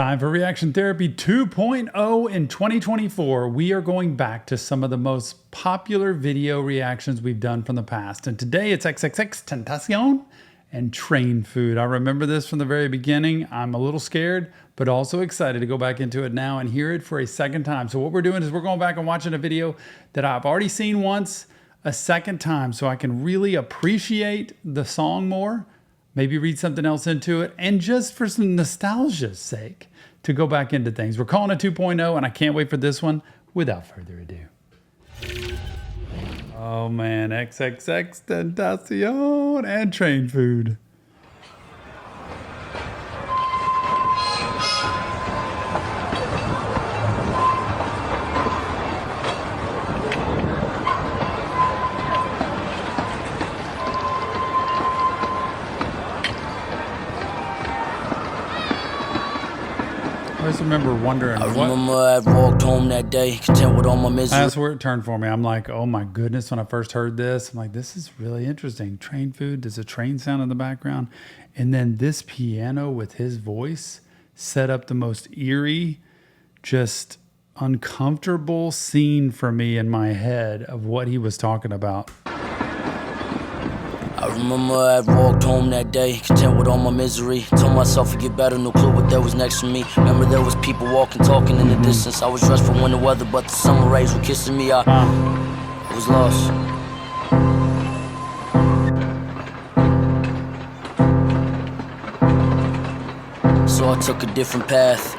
Time for Reaction Therapy 2.0 in 2024. We are going back to some of the most popular video reactions we've done from the past. And today it's XXXTentacion and Train Food. I remember this from the very beginning. I'm a little scared, but also excited to go back into it now and hear it for a second time. So what we're doing is we're going back and watching a video that I've already seen once, a second time, so I can really appreciate the song more. Maybe read something else into it, and just for some nostalgia's sake, to go back into things. We're calling it 2.0, and I can't wait for this one. Without further ado. Oh man, XXXTentacion and Train Food. I just remember wondering I walked home that day, content with all my misery. That's where it turned for me. I'm like, oh my goodness, when I first heard this, I'm like, this is really interesting. Train Food, there's a train sound in the background. And then this piano with his voice set up the most eerie, just uncomfortable scene for me in my head of what he was talking about. I remember I walked home that day, content with all my misery. Told myself to get better, no clue what there was next to me. Remember there was people walking, talking in the distance. I was dressed for winter weather, but the summer rays were kissing me. I was lost. So I took a different path.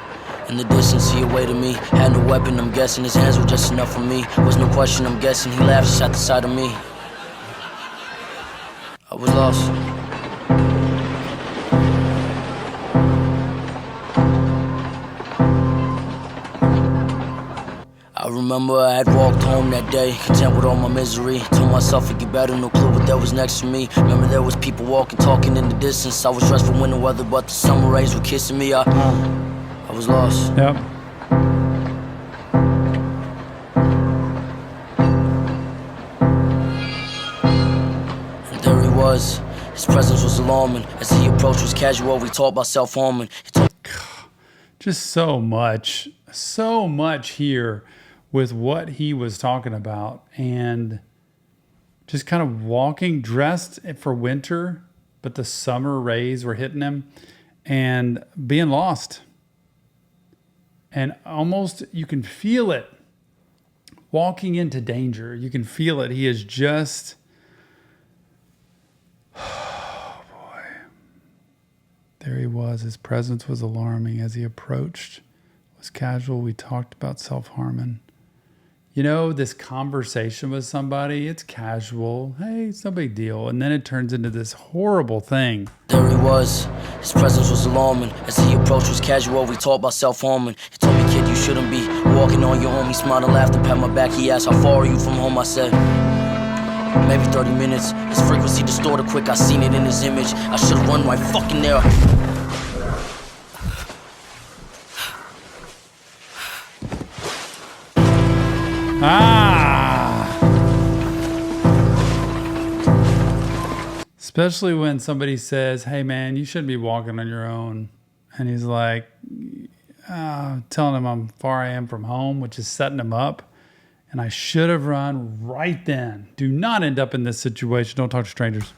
In the distance he awaited me. Had no weapon, I'm guessing his hands were just enough for me. Was no question, I'm guessing he laughed just at the sight of me. I was lost. I remember I had walked home that day, content with all my misery. Told myself to get better, no clue what there was next to me. Remember there was people walking, talking in the distance. I was dressed for winter weather, but the summer rays were kissing me. I was lost. Yep. His presence was alarming. As he approached was casual, we talked about self-harming. Just so much here with what he was talking about, and just kind of walking dressed for winter, but the summer rays were hitting him and being lost. And almost, you can feel it walking into danger. You can feel it. He is just... There he was. His presence was alarming. As he approached, it was casual. We talked about self-harming. You know, this conversation with somebody, it's casual. Hey, it's no big deal. And then it turns into this horrible thing. There he was. His presence was alarming. As he approached was casual. We talked about self-harming. He told me, kid, you shouldn't be walking on your own. He smiled and laughed and pat my back. He asked, how far are you from home? I said, maybe 30 minutes. His frequency distorted quick, I seen it in his image. I should've run right fucking there. Especially when somebody says, hey man, you shouldn't be walking on your own. And he's like, telling him how far I am from home, which is setting him up. And I should have run right then. Do not end up in this situation. Don't talk to strangers.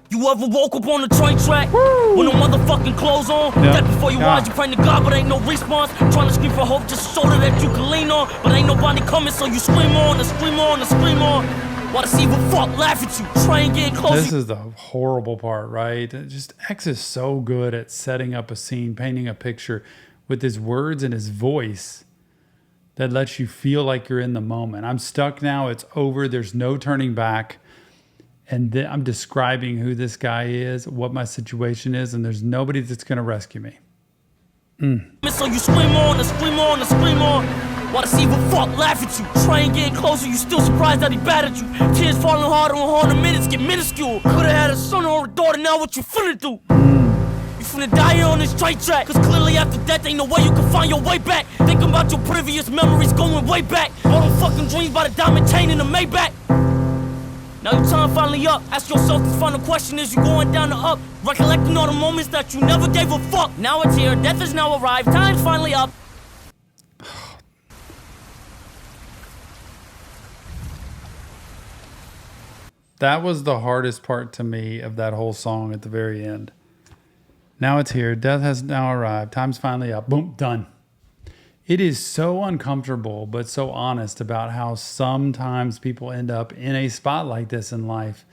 You ever woke up on the train track with no motherfucking clothes on? Yep. That before you watch, you praying to God, but ain't no response. Trying to scream for hope, just a shoulder that you can lean on. But ain't nobody coming, so you scream on and scream on and scream on. While the evil fuck laugh at you, train getting close. This is the horrible part, right? Just X is so good at setting up a scene, painting a picture with his words and his voice that lets you feel like you're in the moment. I'm stuck now, it's over, there's no turning back. And then I'm describing who this guy is, what my situation is, and there's nobody that's gonna rescue me. So you scream on and scream on and scream on. While the evil fuck laugh at you, train getting closer, you still surprised that he battered you. Tears falling harder and harder, minutes get minuscule. Could've had a son or a daughter, now what you finna do? You finna die here on this straight track. Cause clearly after death ain't no way you can find your way back. Thinking about your previous memories going way back. All them fucking dreams by the diamond chain in the Maybach. Now your time finally up. Ask yourself this final question as you going down the up. Recollecting all the moments that you never gave a fuck. Now it's here, death has now arrived, time's finally up. That was the hardest part to me of that whole song at the very end. Now it's here, death has now arrived, time's finally up, boom, done. It is so uncomfortable, but so honest about how sometimes people end up in a spot like this in life.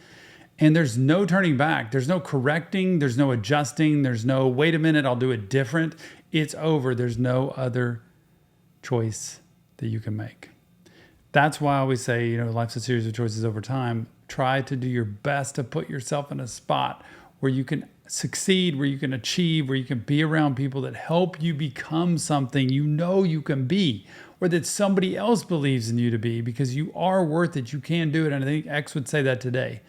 And there's no turning back. There's no correcting. There's no adjusting. There's no, wait a minute, I'll do it different. It's over. There's no other choice that you can make. That's why I always say, life's a series of choices over time. Try to do your best to put yourself in a spot where you can succeed, where you can achieve, where you can be around people that help you become something you can be, or that somebody else believes in you to be, because you are worth it. You can do it. And I think X would say that today.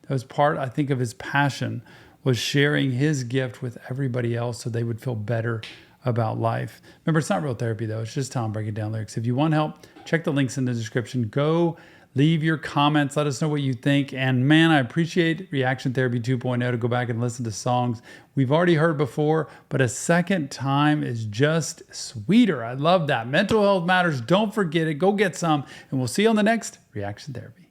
That was part, I think, of his passion, was sharing his gift with everybody else so they would feel better about life. Remember, it's not real therapy, though. It's just Tom breaking down lyrics. If you want help, check the links in the description. Go leave your comments. Let us know what you think. And man, I appreciate Reaction Therapy 2.0 to go back and listen to songs we've already heard before, but a second time is just sweeter. I love that. Mental health matters. Don't forget it. Go get some. And we'll see you on the next Reaction Therapy.